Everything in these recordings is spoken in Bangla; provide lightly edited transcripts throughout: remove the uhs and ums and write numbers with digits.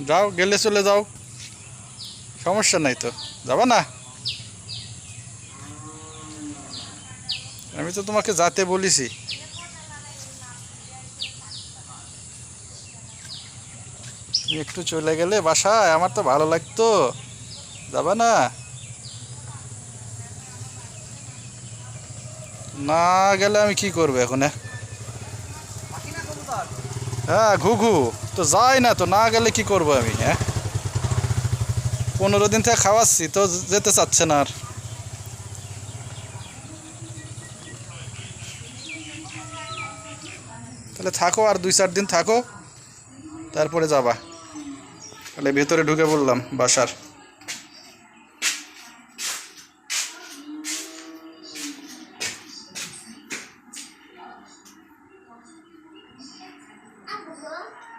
যাও, গেলে চলে যাও, সমস্যা নাই তো। যাবা না? আমি তো তোমাকে যেতে বলেছি। তুমি একটু চলে গেলে বাসায়, আমার তো ভালো লাগতো। যাবা না? না গেলে আমি কি করবো এখন? হ্যাঁ, ঘুঘু তো যাই না, তো না গেলে কি করবো আমি? হ্যাঁ, 15 দিন থেকে খাওয়াচ্ছি তো যেতে চাচ্ছে না আর। তাহলে থাকো, আর 2-4 দিন থাকো, তারপরে যাবা। তাহলে ভেতরে ঢুকে পড়লাম বাসার।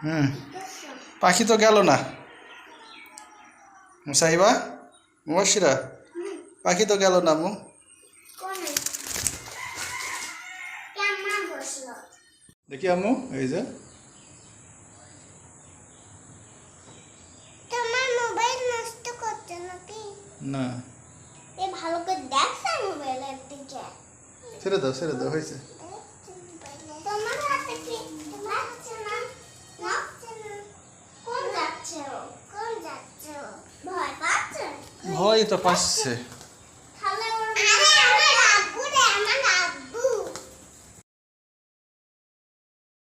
হুম, পাখি তো গেল না। মুসাহিবা, মুবাশিরা, পাখি তো গেল না মু। দেখি আম্মু, এই যে তোমার মোবাইল নষ্ট করতে নাকি? না, এ ভালো করে দেখছ মোবাইলের দিকে? ছেড়ে দাও, ছেড়ে দাও, হয়েছে। তোমার হাতে কি লাগছে না? লাগছে না। কোন যাচ্ছে ও? কোন যাচ্ছে ও? ভয় পাচ্ছে? ভয় তো পাচ্ছে।